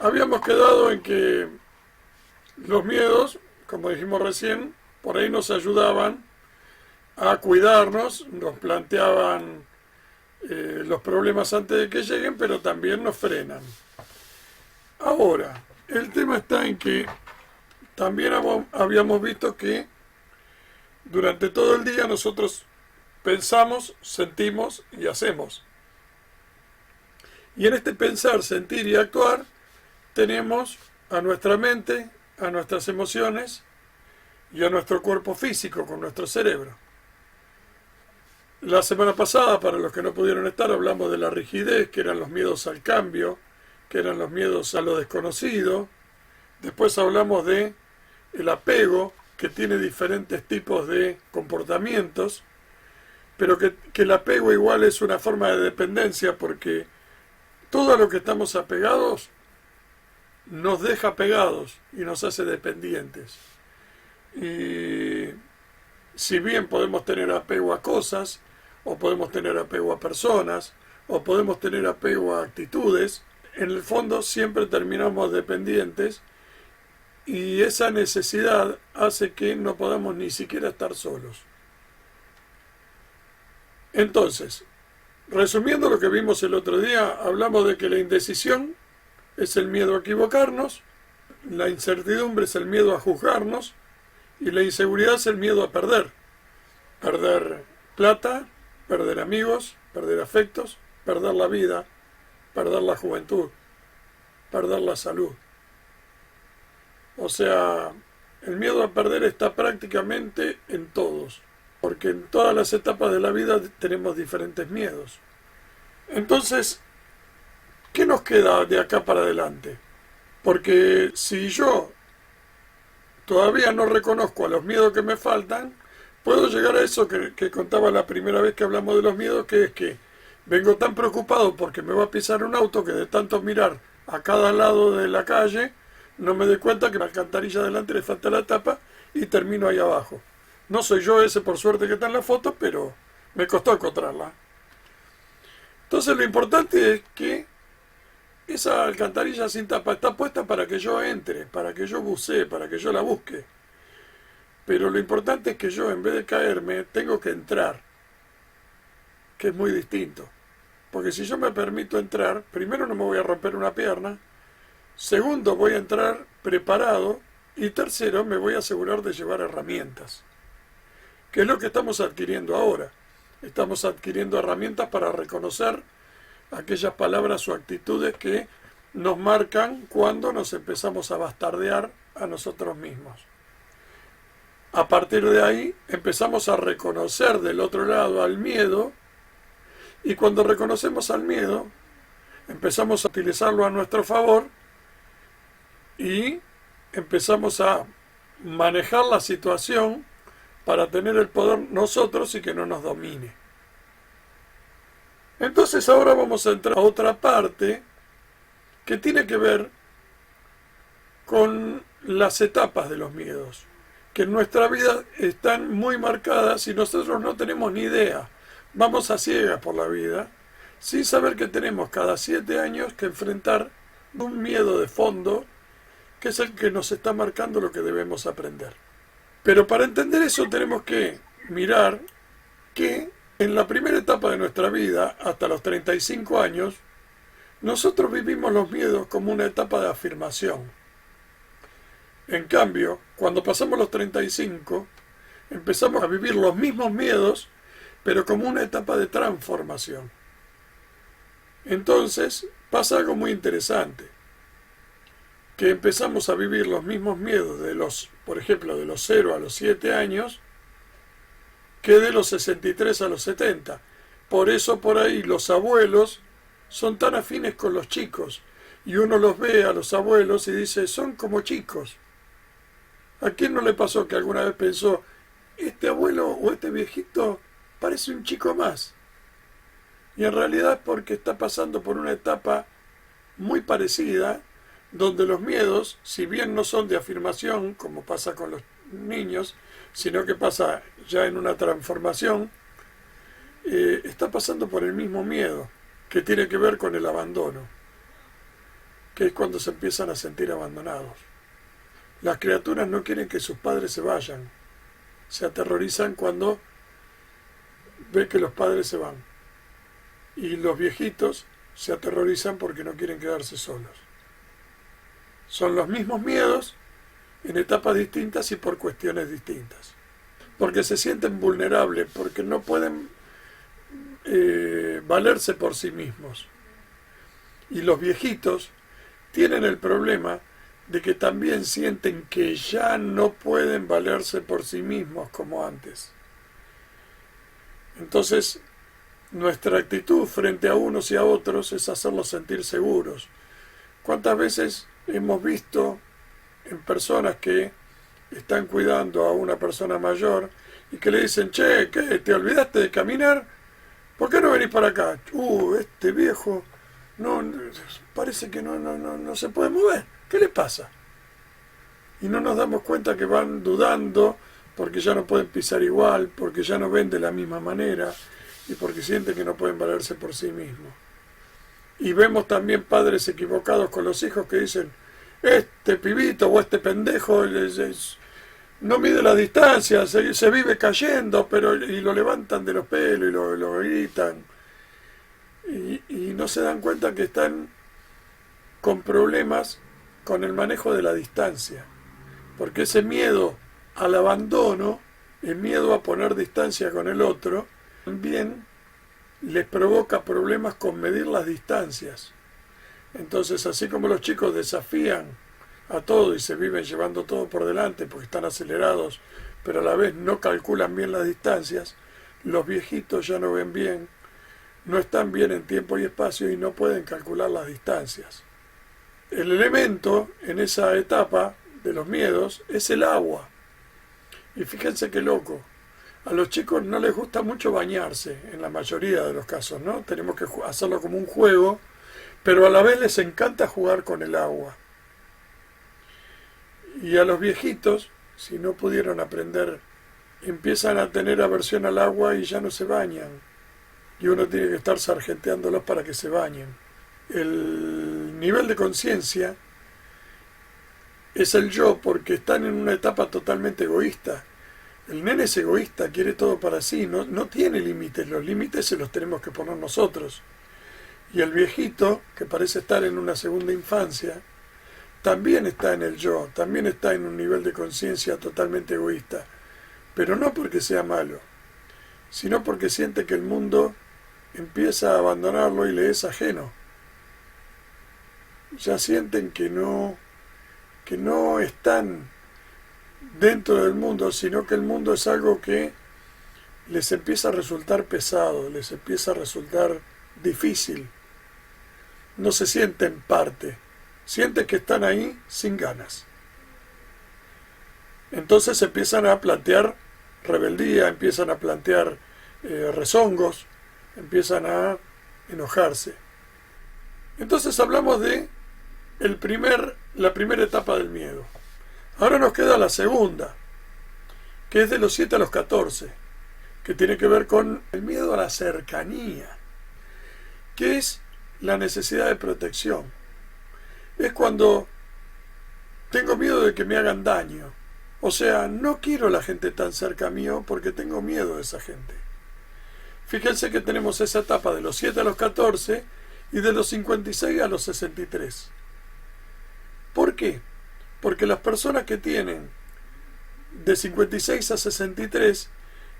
Habíamos quedado en que los miedos, como dijimos recién, por ahí nos ayudaban a cuidarnos, nos planteaban los problemas antes de que lleguen, pero también nos frenan. Ahora, el tema está en que también habíamos visto que durante todo el día nosotros pensamos, sentimos y hacemos. Y en este pensar, sentir y actuar tenemos a nuestra mente, a nuestras emociones y a nuestro cuerpo físico con nuestro cerebro. La semana pasada, para los que no pudieron estar, hablamos de la rigidez, que eran los miedos al cambio, que eran los miedos a lo desconocido. Después hablamos de el apego, que tiene diferentes tipos de comportamientos, pero que el apego igual es una forma de dependencia, porque todo a lo que estamos apegados nos deja pegados y nos hace dependientes. Y si bien podemos tener apego a cosas, o podemos tener apego a personas, o podemos tener apego a actitudes, en el fondo siempre terminamos dependientes, y esa necesidad hace que no podamos ni siquiera estar solos. Entonces, resumiendo lo que vimos el otro día, hablamos de que la indecisión es el miedo a equivocarnos, la incertidumbre es el miedo a juzgarnos, y la inseguridad es el miedo a perder. Perder plata, perder amigos, perder afectos, perder la vida, perder la juventud, perder la salud. O sea, el miedo a perder está prácticamente en todos, porque en todas las etapas de la vida tenemos diferentes miedos. Entonces, ¿qué nos queda de acá para adelante? Porque si yo todavía no reconozco a los miedos que me faltan, puedo llegar a eso que contaba la primera vez que hablamos de los miedos, que es que vengo tan preocupado porque me va a pisar un auto que de tanto mirar a cada lado de la calle, no me doy cuenta que la alcantarilla delante le falta la tapa y termino ahí abajo. No soy yo ese, por suerte, que está en la foto, pero me costó encontrarla. Entonces lo importante es que esa alcantarilla sin tapa está puesta para que yo entre, para que yo bucee, para que yo la busque. Pero lo importante es que yo, en vez de caerme, tengo que entrar, que es muy distinto. Porque si yo me permito entrar, primero no me voy a romper una pierna, segundo voy a entrar preparado y tercero me voy a asegurar de llevar herramientas, que es lo que estamos adquiriendo ahora. Estamos adquiriendo herramientas para reconocer aquellas palabras o actitudes que nos marcan cuando nos empezamos a bastardear a nosotros mismos. A partir de ahí empezamos a reconocer del otro lado al miedo, y cuando reconocemos al miedo empezamos a utilizarlo a nuestro favor y empezamos a manejar la situación para tener el poder nosotros y que no nos domine. Entonces ahora vamos a entrar a otra parte que tiene que ver con las etapas de los miedos, que en nuestra vida están muy marcadas y nosotros no tenemos ni idea. Vamos a ciegas por la vida, sin saber que tenemos cada 7 años que enfrentar un miedo de fondo, que es el que nos está marcando lo que debemos aprender. Pero para entender eso tenemos que mirar que en la primera etapa de nuestra vida, hasta los 35 años, nosotros vivimos los miedos como una etapa de afirmación. En cambio, cuando pasamos los 35, empezamos a vivir los mismos miedos, pero como una etapa de transformación. Entonces, pasa algo muy interesante, que empezamos a vivir los mismos miedos por ejemplo, de los 0 a los 7 años, que de los 63 a los 70. Por eso por ahí los abuelos son tan afines con los chicos, y uno los ve a los abuelos y dice, son como chicos. ¿A quién no le pasó que alguna vez pensó, este abuelo o este viejito parece un chico más? Y en realidad es porque está pasando por una etapa muy parecida, donde los miedos, si bien no son de afirmación, como pasa con los niños, sino que pasa ya en una transformación, está pasando por el mismo miedo, que tiene que ver con el abandono. que es cuando se empiezan a sentir abandonados. Las criaturas no quieren que sus padres se vayan, se aterrorizan cuando ven que los padres se van. Y los viejitos se aterrorizan porque no quieren quedarse solos. Son los mismos miedos en etapas distintas y por cuestiones distintas. Porque se sienten vulnerables, porque no pueden valerse por sí mismos. Y los viejitos tienen el problema de que también sienten que ya no pueden valerse por sí mismos como antes. Entonces, nuestra actitud frente a unos y a otros es hacerlos sentir seguros. ¿Cuántas veces hemos visto en personas que están cuidando a una persona mayor y que le dicen, che, ¿qué? ¿Te olvidaste de caminar? ¿Por qué no venís para acá? Este viejo no parece que no se puede mover. ¿Qué le pasa? Y no nos damos cuenta que van dudando porque ya no pueden pisar igual, porque ya no ven de la misma manera y porque sienten que no pueden valerse por sí mismos. Y vemos también padres equivocados con los hijos que dicen, este pibito o este pendejo no mide la distancia, se vive cayendo, y lo levantan de los pelos y lo gritan. Y no se dan cuenta que están con problemas con el manejo de la distancia. Porque ese miedo al abandono, el miedo a poner distancia con el otro, también les provoca problemas con medir las distancias. Entonces, así como los chicos desafían a todo y se viven llevando todo por delante porque están acelerados, pero a la vez no calculan bien las distancias, los viejitos ya no ven bien, no están bien en tiempo y espacio y no pueden calcular las distancias. El elemento en esa etapa de los miedos es el agua. Y fíjense qué loco. A los chicos no les gusta mucho bañarse, en la mayoría de los casos, ¿no? Tenemos que hacerlo como un juego, pero a la vez les encanta jugar con el agua. Y a los viejitos, si no pudieron aprender, empiezan a tener aversión al agua y ya no se bañan. Y uno tiene que estar sargenteándolos para que se bañen. El nivel de conciencia es el yo porque están en una etapa totalmente egoísta. El nene es egoísta, quiere todo para sí, no tiene límites, los límites se los tenemos que poner nosotros. Y el viejito, que parece estar en una segunda infancia, también está en el yo, también está en un nivel de conciencia totalmente egoísta, pero no porque sea malo, sino porque siente que el mundo empieza a abandonarlo y le es ajeno. Ya sienten que no están dentro del mundo, sino que el mundo es algo que les empieza a resultar pesado, les empieza a resultar difícil. No se sienten parte, sienten que están ahí sin ganas. Entonces empiezan a plantear rebeldía, empiezan a plantear rezongos, empiezan a enojarse. Entonces hablamos de la primera etapa del miedo. Ahora nos queda la segunda, que es de los 7 a los 14, que tiene que ver con el miedo a la cercanía, que es la necesidad de protección. Es cuando tengo miedo de que me hagan daño. O sea, no quiero a la gente tan cerca mío porque tengo miedo de esa gente. Fíjense que tenemos esa etapa de los 7 a los 14 y de los 56 a los 63. ¿Por qué? Porque las personas que tienen de 56 a 63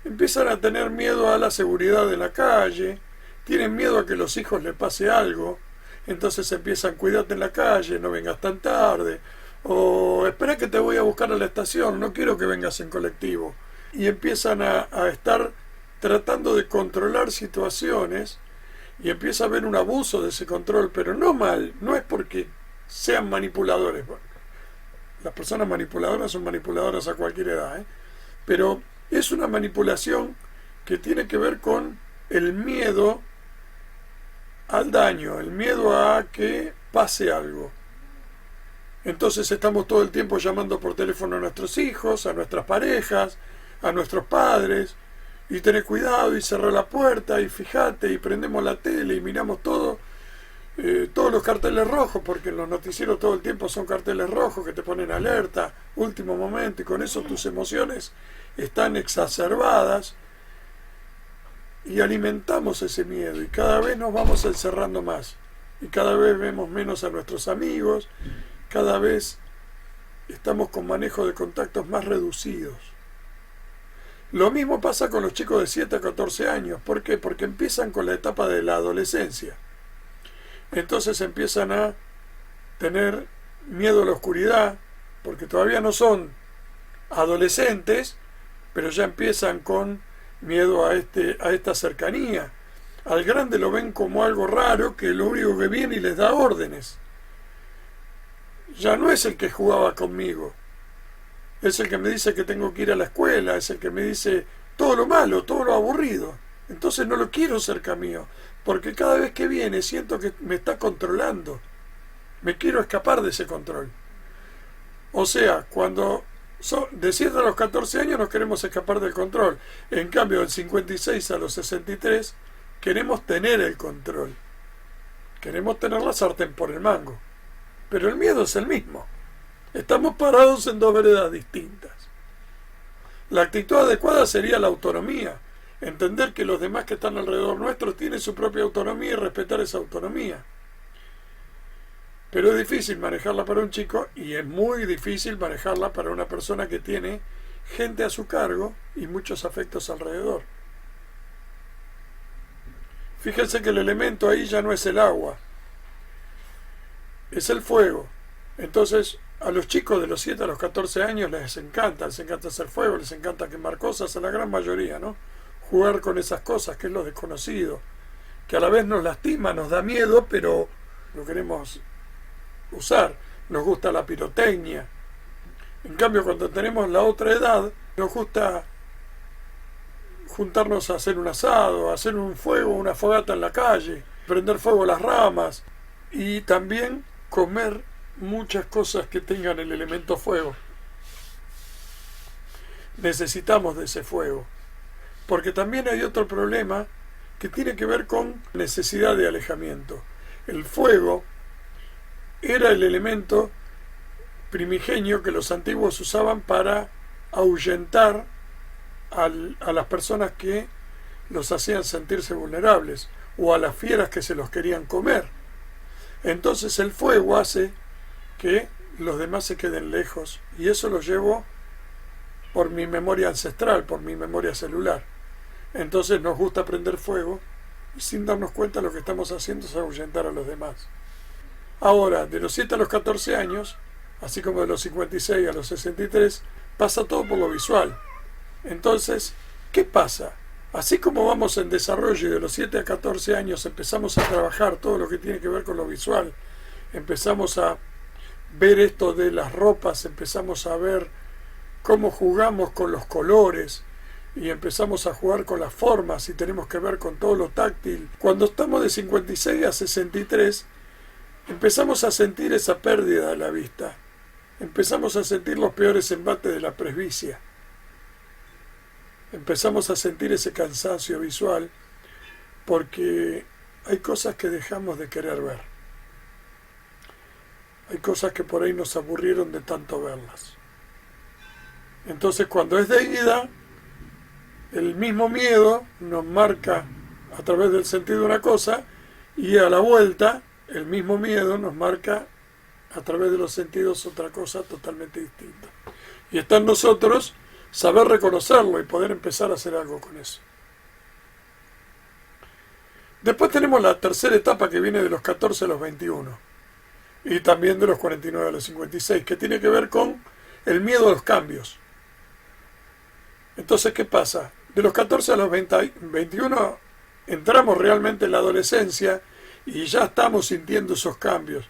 empiezan a tener miedo a la seguridad de la calle, tienen miedo a que los hijos les pase algo, entonces empiezan, cuídate en la calle, no vengas tan tarde, o espera que te voy a buscar a la estación, no quiero que vengas en colectivo. Y empiezan a estar tratando de controlar situaciones y empieza a haber un abuso de ese control, pero no mal, no es porque sean manipuladores. Las personas manipuladoras son manipuladoras a cualquier edad, pero es una manipulación que tiene que ver con el miedo al daño, el miedo a que pase algo. Entonces estamos todo el tiempo llamando por teléfono a nuestros hijos, a nuestras parejas, a nuestros padres, y tener cuidado y cerrar la puerta y fíjate y prendemos la tele y miramos todo todos los carteles rojos, porque en los noticieros todo el tiempo son carteles rojos que te ponen alerta, último momento, y con eso tus emociones están exacerbadas y alimentamos ese miedo y cada vez nos vamos encerrando más y cada vez vemos menos a nuestros amigos, cada vez estamos con manejo de contactos más reducidos. Lo mismo pasa con los chicos de 7 a 14 años. ¿Por qué? Porque empiezan con la etapa de la adolescencia. Entonces empiezan a tener miedo a la oscuridad, porque todavía no son adolescentes, pero ya empiezan con miedo a esta cercanía. Al grande lo ven como algo raro, que lo único que viene y les da órdenes. Ya no es el que jugaba conmigo, es el que me dice que tengo que ir a la escuela, es el que me dice todo lo malo, todo lo aburrido. Entonces no lo quiero cerca mío, porque cada vez que viene siento que me está controlando. Me quiero escapar de ese control. O sea, cuando de 7 a los 14 años nos queremos escapar del control. En cambio, del 56 a los 63 queremos tener el control. Queremos tener la sartén por el mango. Pero el miedo es el mismo. Estamos parados en dos veredas distintas. La actitud adecuada sería la autonomía. Entender que los demás que están alrededor nuestro tienen su propia autonomía y respetar esa autonomía. Pero es difícil manejarla para un chico y es muy difícil manejarla para una persona que tiene gente a su cargo y muchos afectos alrededor. Fíjense que el elemento ahí ya no es el agua, es el fuego. Entonces, a los chicos de los 7 a los 14 años les encanta hacer fuego, les encanta quemar cosas, a la gran mayoría, ¿no? Jugar con esas cosas, que es lo desconocido, que a la vez nos lastima, nos da miedo, pero lo queremos usar. Nos gusta la pirotecnia. En cambio, cuando tenemos la otra edad, nos gusta juntarnos a hacer un asado, a hacer un fuego, una fogata en la calle, prender fuego a las ramas y también comer muchas cosas que tengan el elemento fuego. Necesitamos de ese fuego. Porque también hay otro problema que tiene que ver con necesidad de alejamiento. El fuego era el elemento primigenio que los antiguos usaban para ahuyentar a las personas que los hacían sentirse vulnerables o a las fieras que se los querían comer. Entonces el fuego hace que los demás se queden lejos y eso lo llevo por mi memoria ancestral, por mi memoria celular. Entonces nos gusta prender fuego y sin darnos cuenta lo que estamos haciendo es ahuyentar a los demás. Ahora, de los 7 a los 14 años, así como de los 56 a los 63, pasa todo por lo visual. Entonces, ¿qué pasa? Así como vamos en desarrollo y de los 7 a 14 años empezamos a trabajar todo lo que tiene que ver con lo visual, empezamos a ver esto de las ropas, empezamos a ver cómo jugamos con los colores y empezamos a jugar con las formas y tenemos que ver con todo lo táctil. Cuando estamos de 56 a 63, empezamos a sentir esa pérdida de la vista. Empezamos a sentir los peores embates de la presbicia. Empezamos a sentir ese cansancio visual porque hay cosas que dejamos de querer ver. Hay cosas que por ahí nos aburrieron de tanto verlas. Entonces, cuando es de ida, el mismo miedo nos marca a través del sentido de una cosa y a la vuelta el mismo miedo nos marca a través de los sentidos otra cosa totalmente distinta. Y está en nosotros saber reconocerlo y poder empezar a hacer algo con eso. Después tenemos la tercera etapa que viene de los 14 a los 21 y también de los 49 a los 56, que tiene que ver con el miedo a los cambios. Entonces, ¿qué pasa? De los 14 a los 21 entramos realmente en la adolescencia y ya estamos sintiendo esos cambios.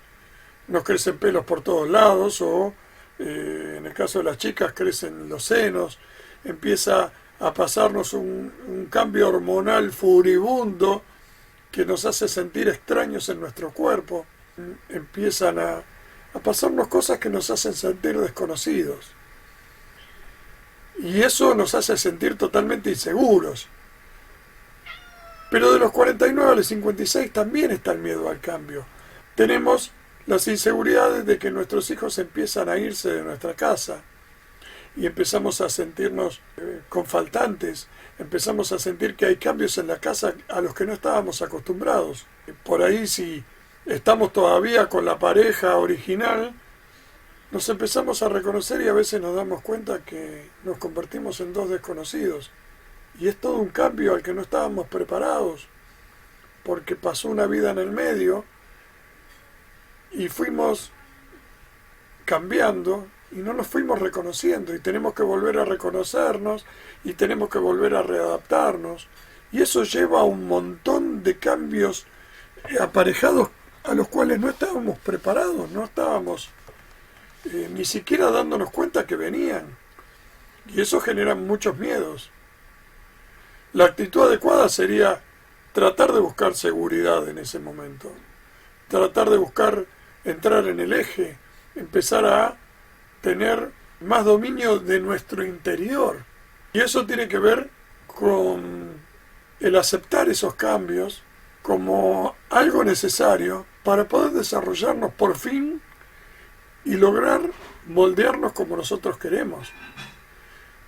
Nos crecen pelos por todos lados o, en el caso de las chicas, crecen los senos. Empieza a pasarnos un cambio hormonal furibundo que nos hace sentir extraños en nuestro cuerpo. Empiezan a pasarnos cosas que nos hacen sentir desconocidos. Y eso nos hace sentir totalmente inseguros. Pero de los 49 a los 56 también está el miedo al cambio. Tenemos las inseguridades de que nuestros hijos empiezan a irse de nuestra casa y empezamos a sentirnos confaltantes, empezamos a sentir que hay cambios en la casa a los que no estábamos acostumbrados. Por ahí, si estamos todavía con la pareja original, nos empezamos a reconocer y a veces nos damos cuenta que nos convertimos en dos desconocidos. Y es todo un cambio al que no estábamos preparados, porque pasó una vida en el medio y fuimos cambiando y no nos fuimos reconociendo, y tenemos que volver a reconocernos y tenemos que volver a readaptarnos, y eso lleva a un montón de cambios aparejados a los cuales no estábamos preparados, no estábamos ni siquiera dándonos cuenta que venían, y eso genera muchos miedos. La actitud adecuada sería tratar de buscar seguridad en ese momento, tratar de buscar entrar en el eje, empezar a tener más dominio de nuestro interior. Y eso tiene que ver con el aceptar esos cambios como algo necesario para poder desarrollarnos por fin y lograr moldearnos como nosotros queremos.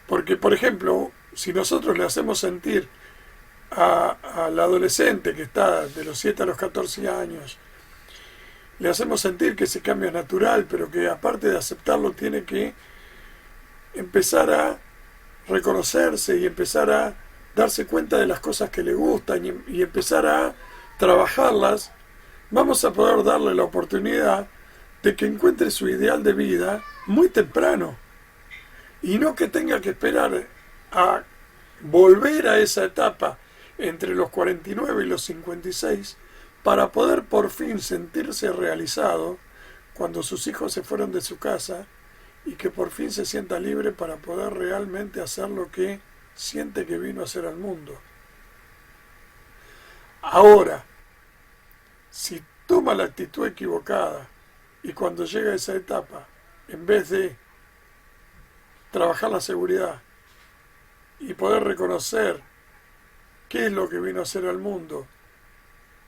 Porque, por ejemplo, si nosotros le hacemos sentir al adolescente que está de los 7 a los 14 años, le hacemos sentir que ese cambio es natural, pero que aparte de aceptarlo tiene que empezar a reconocerse y empezar a darse cuenta de las cosas que le gustan y empezar a trabajarlas, vamos a poder darle la oportunidad de que encuentre su ideal de vida muy temprano y no que tenga que esperar a volver a esa etapa entre los 49 y los 56 para poder por fin sentirse realizado cuando sus hijos se fueron de su casa y que por fin se sienta libre para poder realmente hacer lo que siente que vino a hacer al mundo. Ahora, si toma la actitud equivocada y cuando llega a esa etapa, en vez de trabajar la seguridad y poder reconocer qué es lo que vino a hacer al mundo,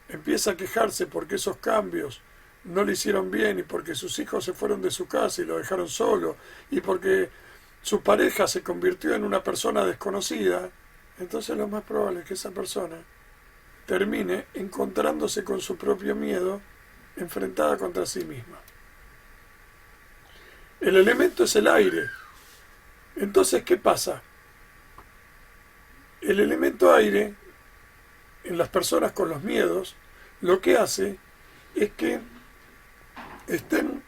empieza a quejarse porque esos cambios no le hicieron bien y porque sus hijos se fueron de su casa y lo dejaron solo y porque su pareja se convirtió en una persona desconocida, entonces lo más probable es que esa persona termine encontrándose con su propio miedo enfrentada contra sí misma. El elemento es el aire. Entonces, ¿qué pasa? El elemento aire en las personas con los miedos, lo que hace es que estén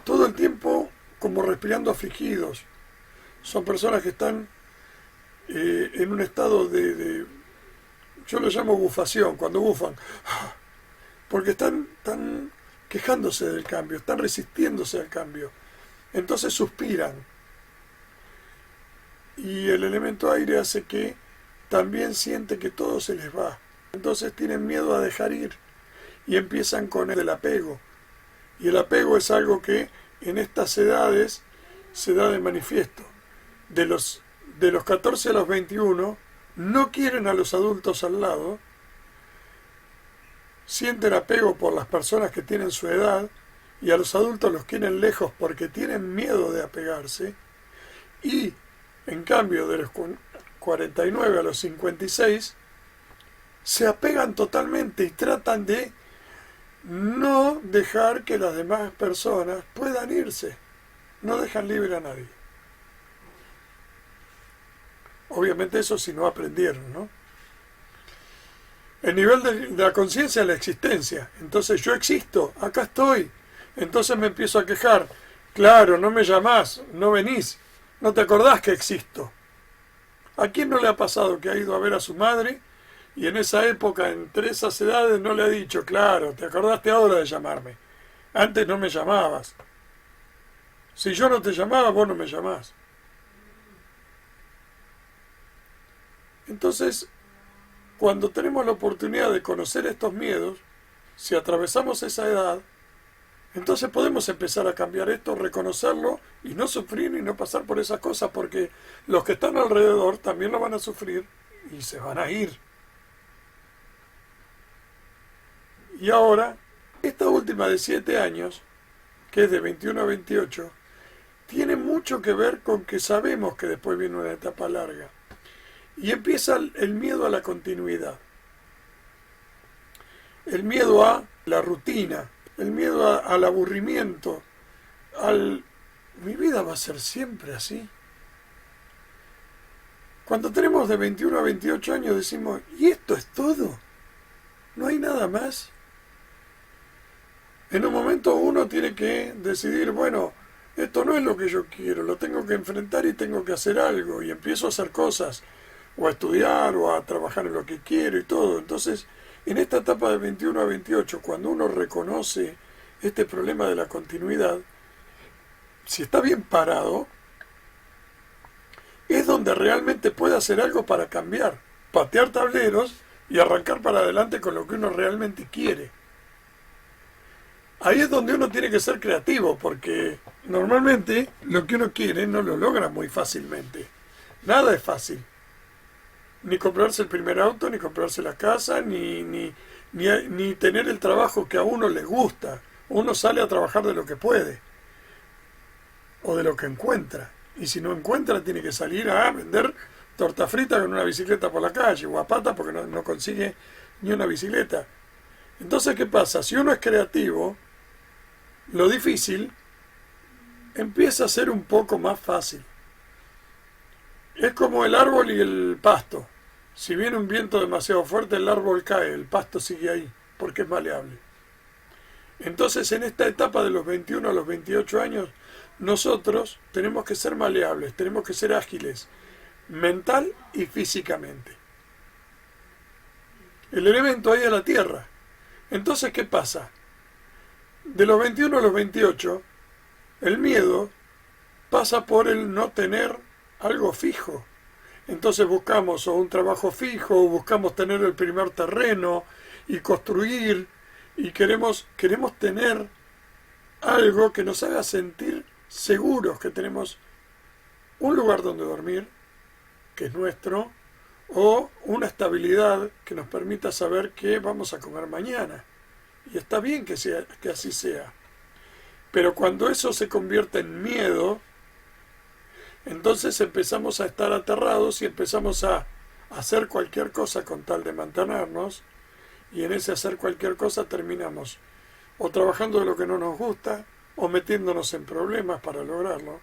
todo el tiempo como respirando afligidos. Son personas que están en un estado yo lo llamo bufación, cuando bufan, porque están quejándose del cambio, están resistiéndose al cambio. Entonces suspiran. Y el elemento aire hace que también siente que todo se les va. Entonces tienen miedo a dejar ir y empiezan con el apego. Y el apego es algo que en estas edades se da de manifiesto. De los 14 a los 21 no quieren a los adultos al lado, sienten apego por las personas que tienen su edad y a los adultos los quieren lejos porque tienen miedo de apegarse, y en cambio de los 49 a los 56 se apegan totalmente y tratan de no dejar que las demás personas puedan irse, no dejan libre a nadie. Obviamente eso si no aprendieron, ¿no? El nivel de la conciencia es la existencia. Entonces yo existo, acá estoy. Entonces me empiezo a quejar. Claro, no me llamás, no venís, no te acordás que existo. ¿A quién no le ha pasado que ha ido a ver a su madre y en esa época, entre esas edades, no le ha dicho, claro, te acordaste ahora de llamarme? Antes no me llamabas. Si yo no te llamaba, vos no me llamás. Entonces, cuando tenemos la oportunidad de conocer estos miedos, si atravesamos esa edad, entonces podemos empezar a cambiar esto, reconocerlo y no sufrir y no pasar por esas cosas, porque los que están alrededor también lo van a sufrir y se van a ir. Y ahora Esta última de 7 años, que es de 21 a 28, tiene mucho que ver con que sabemos que después viene una etapa larga. Y empieza el miedo a la continuidad, el miedo a la rutina, el miedo al aburrimiento, mi vida va a ser siempre así. Cuando tenemos de 21 a 28 años decimos, ¿y esto es todo? ¿No hay nada más? En un momento uno tiene que decidir, bueno, esto no es lo que yo quiero, lo tengo que enfrentar y tengo que hacer algo, y empiezo a hacer cosas, o a estudiar, o a trabajar en lo que quiero y todo. Entonces, en esta etapa de 21 a 28, cuando uno reconoce este problema de la continuidad, si está bien parado, es donde realmente puede hacer algo para cambiar, patear tableros y arrancar para adelante con lo que uno realmente quiere. Ahí es donde uno tiene que ser creativo, porque normalmente lo que uno quiere no lo logra muy fácilmente. Nada es fácil. Ni comprarse el primer auto, ni comprarse la casa, ni tener el trabajo que a uno le gusta. Uno sale a trabajar de lo que puede, o de lo que encuentra. Y si no encuentra, tiene que salir a vender torta frita con una bicicleta por la calle, o a pata porque no consigue ni una bicicleta. Entonces, ¿qué pasa? Si uno es creativo, lo difícil empieza a ser un poco más fácil. Es como el árbol y el pasto. Si viene un viento demasiado fuerte, el árbol cae, el pasto sigue ahí, porque es maleable. Entonces, en esta etapa de los 21 a los 28 años, nosotros tenemos que ser maleables, tenemos que ser ágiles, mental y físicamente. El elemento ahí es la tierra. Entonces, ¿qué pasa? De los 21 a los 28, el miedo pasa por el no tener algo fijo. Entonces buscamos o un trabajo fijo, o buscamos tener el primer terreno y construir, y queremos tener algo que nos haga sentir seguros, que tenemos un lugar donde dormir, que es nuestro, o una estabilidad que nos permita saber qué vamos a comer mañana. Y está bien que así sea. Pero cuando eso se convierte en miedo, entonces empezamos a estar aterrados y empezamos a hacer cualquier cosa con tal de mantenernos, y en ese hacer cualquier cosa terminamos o trabajando de lo que no nos gusta, o metiéndonos en problemas para lograrlo,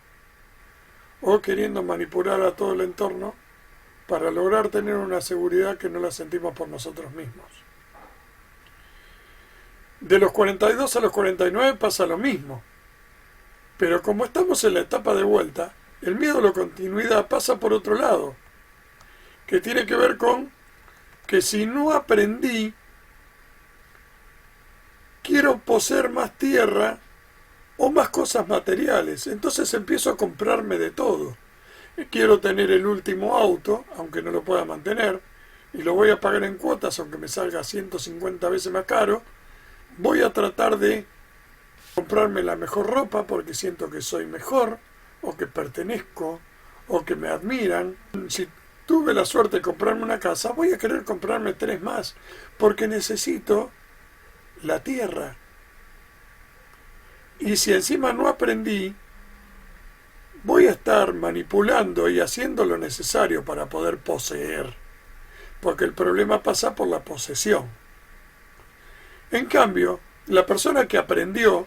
o queriendo manipular a todo el entorno para lograr tener una seguridad que no la sentimos por nosotros mismos. De los 42 a los 49 pasa lo mismo, pero como estamos en la etapa de vuelta, el miedo a la continuidad pasa por otro lado, que tiene que ver con que si no aprendí, quiero poseer más tierra o más cosas materiales, entonces empiezo a comprarme de todo. Quiero tener el último auto, aunque no lo pueda mantener, y lo voy a pagar en cuotas, aunque me salga 150 veces más caro. Voy a tratar de comprarme la mejor ropa porque siento que soy mejor, o que pertenezco, o que me admiran. Si tuve la suerte de comprarme una casa, voy a querer comprarme 3 más, porque necesito la tierra. Y si encima no aprendí, voy a estar manipulando y haciendo lo necesario para poder poseer, porque el problema pasa por la posesión. En cambio, la persona que aprendió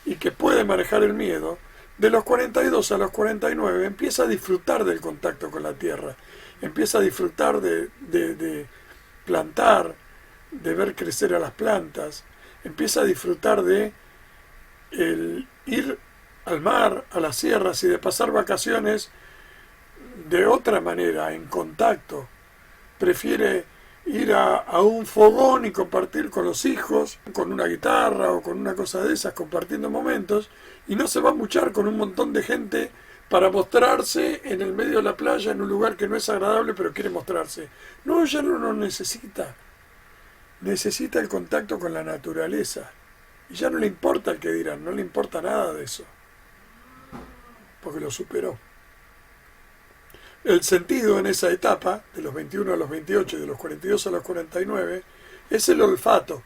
y que puede manejar el miedo, de los 42 a los 49 empieza a disfrutar del contacto con la tierra, empieza a disfrutar de plantar, de ver crecer a las plantas, empieza a disfrutar de el ir al mar, a las sierras, y de pasar vacaciones de otra manera, en contacto. Prefiere ir a un fogón y compartir con los hijos, con una guitarra o con una cosa de esas, compartiendo momentos, y no se va a muchar con un montón de gente para mostrarse en el medio de la playa, en un lugar que no es agradable, pero quiere mostrarse. No, ya no lo necesita. Necesita el contacto con la naturaleza. Y ya no le importa el que dirán, no le importa nada de eso, porque lo superó. El sentido en esa etapa, de los 21 a los 28 y de los 42 a los 49, es el olfato.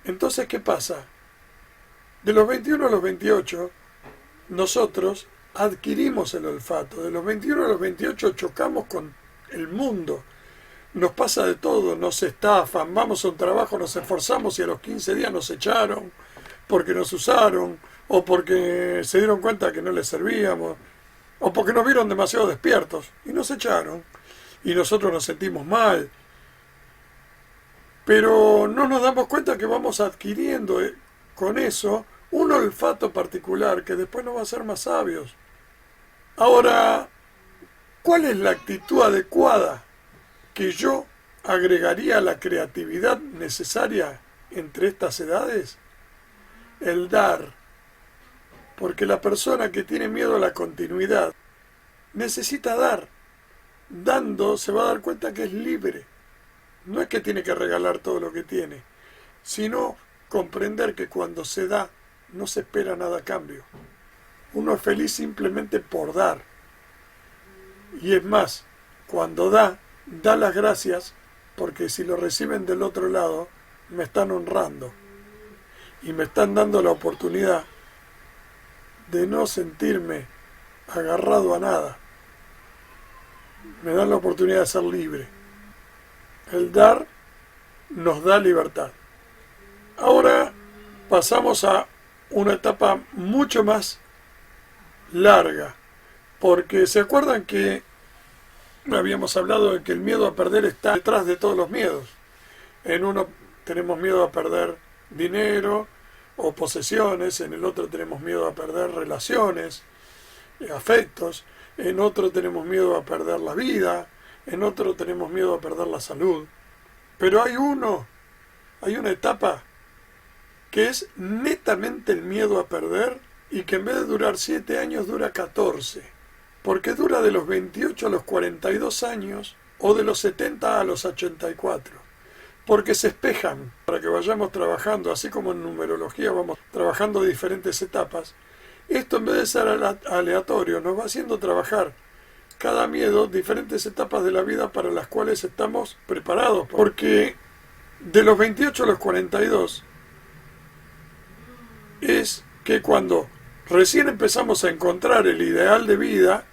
Entonces, ¿qué pasa? De los 21 a los 28, nosotros adquirimos el olfato. De los 21 a los 28 chocamos con el mundo. Nos pasa de todo, nos estafan, vamos a un trabajo, nos esforzamos y a los 15 días nos echaron porque nos usaron, o porque se dieron cuenta que no les servíamos, o porque nos vieron demasiado despiertos y nos echaron. Y nosotros nos sentimos mal. Pero no nos damos cuenta que vamos adquiriendo con eso un olfato particular que después nos va a hacer más sabios. Ahora, ¿cuál es la actitud adecuada que yo agregaría a la creatividad necesaria entre estas edades? El dar. Porque la persona que tiene miedo a la continuidad necesita dar. Dando se va a dar cuenta que es libre. No es que tiene que regalar todo lo que tiene, sino comprender que cuando se da no se espera nada a cambio. Uno es feliz simplemente por dar. Y es más, cuando da las gracias, porque si lo reciben del otro lado, me están honrando. Y me están dando la oportunidad de no sentirme agarrado a nada. Me dan la oportunidad de ser libre. El dar nos da libertad. Ahora pasamos a una etapa mucho más larga, porque se acuerdan que habíamos hablado de que el miedo a perder está detrás de todos los miedos. En uno tenemos miedo a perder dinero o posesiones, en el otro tenemos miedo a perder relaciones, afectos, en otro tenemos miedo a perder la vida, en otro tenemos miedo a perder la salud. Pero hay una etapa que es netamente el miedo a perder y que en vez de durar 7 años dura 14. Porque dura de los 28 a los 42 años o de los 70 a los 84. Porque se espejan para que vayamos trabajando, así como en numerología vamos trabajando diferentes etapas. Esto en vez de ser aleatorio nos va haciendo trabajar cada miedo diferentes etapas de la vida para las cuales estamos preparados. Porque de los 28 a los 42 es que cuando recién empezamos a encontrar el ideal de vida,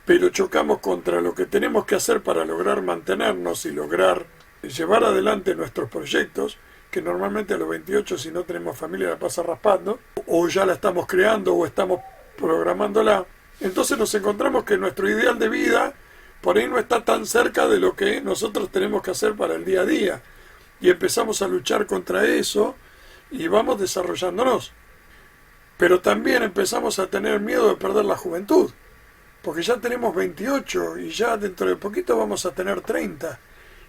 pero chocamos contra lo que tenemos que hacer para lograr mantenernos y lograr llevar adelante nuestros proyectos, que normalmente a los 28, si no tenemos familia, la pasa raspando, o ya la estamos creando o estamos programándola. Entonces nos encontramos que nuestro ideal de vida por ahí no está tan cerca de lo que nosotros tenemos que hacer para el día a día. Y empezamos a luchar contra eso y vamos desarrollándonos. Pero también empezamos a tener miedo de perder la juventud. Porque ya tenemos 28 y ya dentro de poquito vamos a tener 30.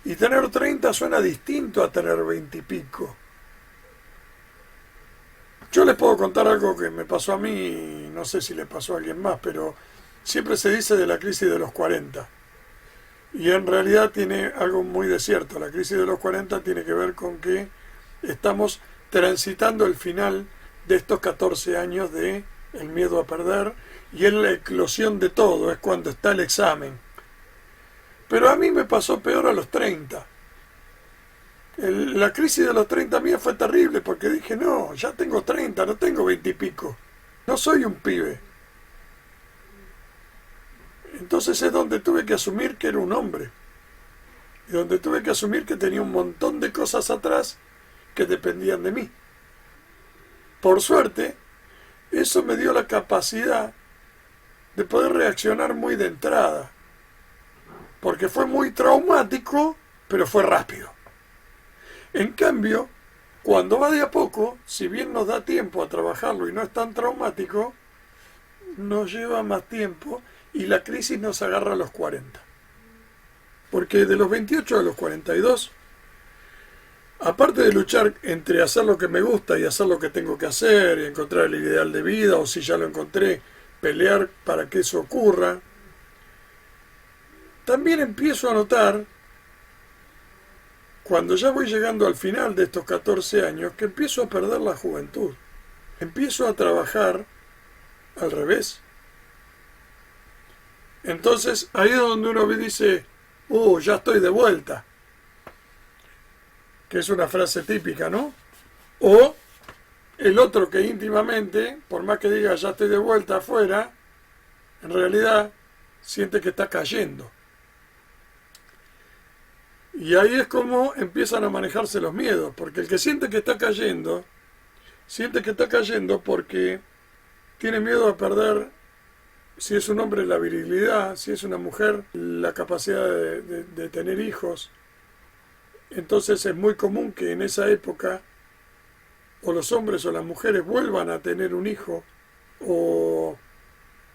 Y tener 30 suena distinto a tener 20 y pico. Yo les puedo contar algo que me pasó a mí, no sé si le pasó a alguien más, pero siempre se dice de la crisis de los 40. Y en realidad tiene algo muy de cierto. La crisis de los 40 tiene que ver con que estamos transitando el final de estos 14 años de el miedo a perder, y es la eclosión de todo, es cuando está el examen. Pero a mí me pasó peor a los 30. La crisis de los 30 mía fue terrible porque dije, no, ya tengo 30, no tengo 20 y pico. No soy un pibe. Entonces es donde tuve que asumir que era un hombre. Y donde tuve que asumir que tenía un montón de cosas atrás que dependían de mí. Por suerte, eso me dio la capacidad de poder reaccionar muy de entrada. Porque fue muy traumático, pero fue rápido. En cambio, cuando va de a poco, si bien nos da tiempo a trabajarlo y no es tan traumático, nos lleva más tiempo y la crisis nos agarra a los 40. Porque de los 28 a los 42, aparte de luchar entre hacer lo que me gusta y hacer lo que tengo que hacer y encontrar el ideal de vida, o si ya lo encontré, pelear para que eso ocurra, también empiezo a notar, cuando ya voy llegando al final de estos 14 años, que empiezo a perder la juventud. Empiezo a trabajar al revés. Entonces, ahí es donde uno dice, ya estoy de vuelta. que es una frase típica, ¿no? O el otro que íntimamente, por más que diga ya estoy de vuelta afuera, en realidad siente que está cayendo. Y ahí es como empiezan a manejarse los miedos, porque el que siente que está cayendo porque tiene miedo a perder, si es un hombre, la virilidad, si es una mujer, la capacidad de tener hijos. Entonces es muy común que en esa época o los hombres o las mujeres vuelvan a tener un hijo o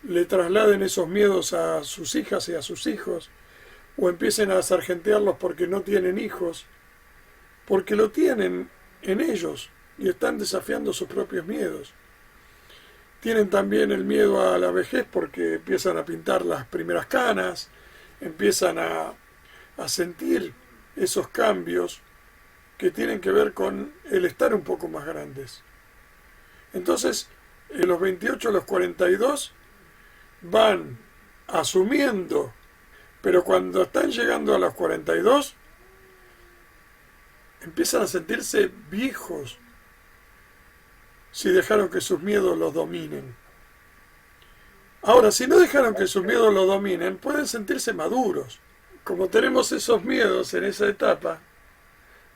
le trasladen esos miedos a sus hijas y a sus hijos, o empiecen a sargentearlos porque no tienen hijos, porque lo tienen en ellos y están desafiando sus propios miedos. Tienen también el miedo a la vejez porque empiezan a pintar las primeras canas, empiezan a sentir esos cambios que tienen que ver con el estar un poco más grandes. Entonces, en los 28 a los 42 van asumiendo, pero cuando están llegando a los 42 empiezan a sentirse viejos si dejaron que sus miedos los dominen. Ahora, si no dejaron que sus miedos los dominen, pueden sentirse maduros. Como tenemos esos miedos en esa etapa,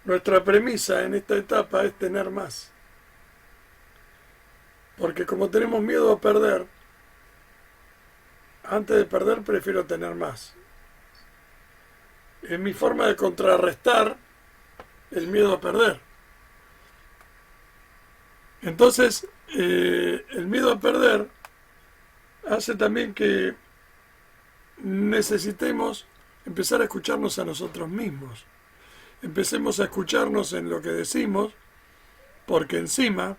nuestra premisa en esta etapa es tener más. Porque como tenemos miedo a perder, antes de perder prefiero tener más. Es mi forma de contrarrestar el miedo a perder. Entonces, el miedo a perder hace también que necesitemos empezar a escucharnos a nosotros mismos. Empecemos a escucharnos en lo que decimos, porque encima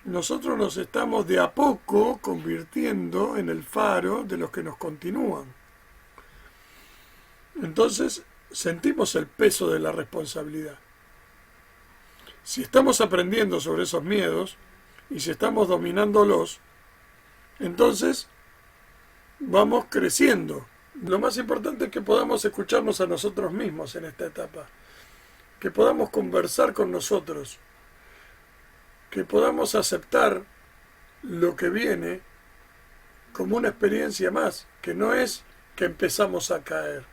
nosotros nos estamos de a poco convirtiendo en el faro de los que nos continúan. Entonces, sentimos el peso de la responsabilidad. Si estamos aprendiendo sobre esos miedos y si estamos dominándolos, entonces vamos creciendo. Lo más importante es que podamos escucharnos a nosotros mismos en esta etapa, que podamos conversar con nosotros, que podamos aceptar lo que viene como una experiencia más, que no es que empezamos a caer,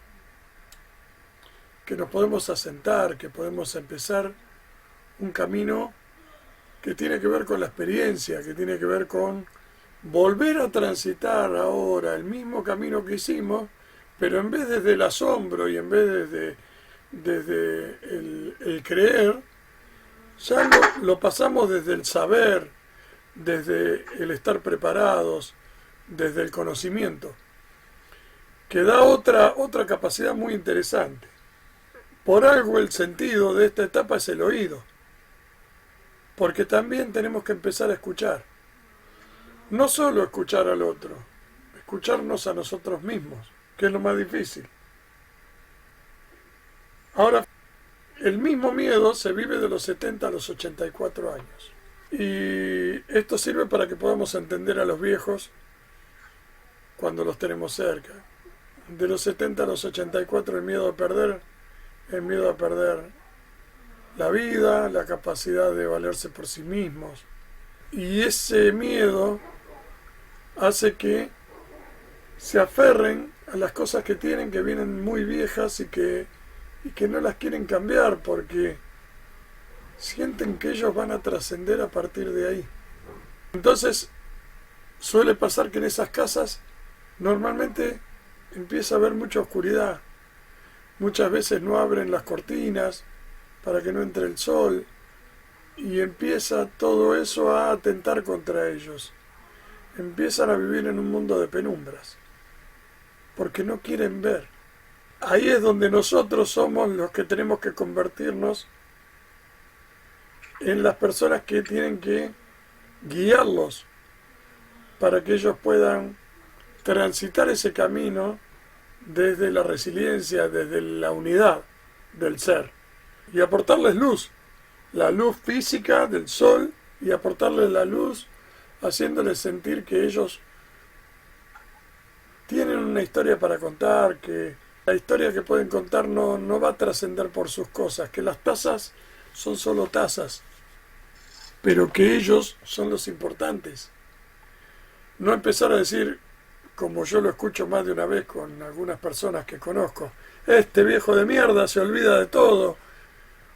que nos podemos asentar, que podemos empezar un camino que tiene que ver con la experiencia, que tiene que ver con volver a transitar ahora el mismo camino que hicimos, pero en vez desde el asombro y en vez desde el creer, ya lo pasamos desde el saber, desde el estar preparados, desde el conocimiento, que da otra capacidad muy interesante. Por algo el sentido de esta etapa es el oído, porque también tenemos que empezar a escuchar. No solo escuchar al otro, escucharnos a nosotros mismos, que es lo más difícil. Ahora, el mismo miedo se vive de los 70 a los 84 años. Y esto sirve para que podamos entender a los viejos cuando los tenemos cerca. De los 70 a los 84 el miedo a perder la vida, la capacidad de valerse por sí mismos. Y ese miedo hace que se aferren a las cosas que tienen, que vienen muy viejas y que no las quieren cambiar porque sienten que ellos van a trascender a partir de ahí. Entonces suele pasar que en esas casas normalmente empieza a haber mucha oscuridad. Muchas veces no abren las cortinas para que no entre el sol y empieza todo eso a atentar contra ellos. Empiezan a vivir en un mundo de penumbras porque no quieren ver. Ahí es donde nosotros somos los que tenemos que convertirnos en las personas que tienen que guiarlos para que ellos puedan transitar ese camino desde la resiliencia, desde la unidad del ser y aportarles luz, la luz física del sol y aportarles la luz haciéndoles sentir que ellos tienen una historia para contar, que la historia que pueden contar no va a trascender por sus cosas, que las tazas son solo tazas, pero que ellos son los importantes. No empezar a decir, como yo lo escucho más de una vez con algunas personas que conozco, este viejo de mierda se olvida de todo,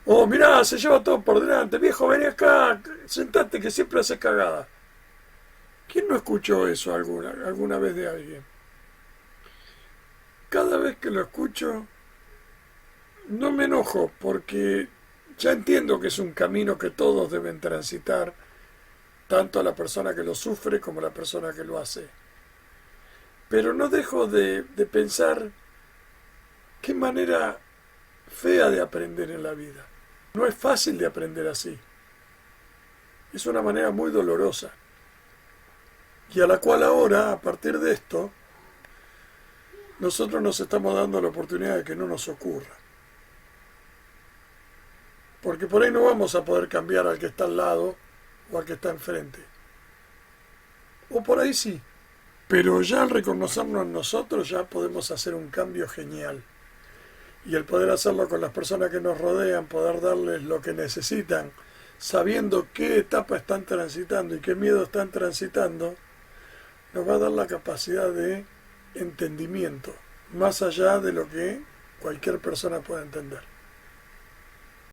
o mirá, se lleva todo por delante, viejo, vení acá, sentate que siempre haces cagada. ¿Quién no escuchó eso alguna vez de alguien? Cada vez que lo escucho, no me enojo, porque ya entiendo que es un camino que todos deben transitar, tanto la persona que lo sufre como la persona que lo hace. Pero no dejo de pensar qué manera fea de aprender en la vida. No es fácil de aprender así. Es una manera muy dolorosa. Y a la cual ahora, a partir de esto, nosotros nos estamos dando la oportunidad de que no nos ocurra. Porque por ahí no vamos a poder cambiar al que está al lado o al que está enfrente. O por ahí sí. Pero ya al reconocernos en nosotros ya podemos hacer un cambio genial. Y el poder hacerlo con las personas que nos rodean, poder darles lo que necesitan, sabiendo qué etapa están transitando y qué miedo están transitando, nos va a dar la capacidad de entendimiento, más allá de lo que cualquier persona pueda entender.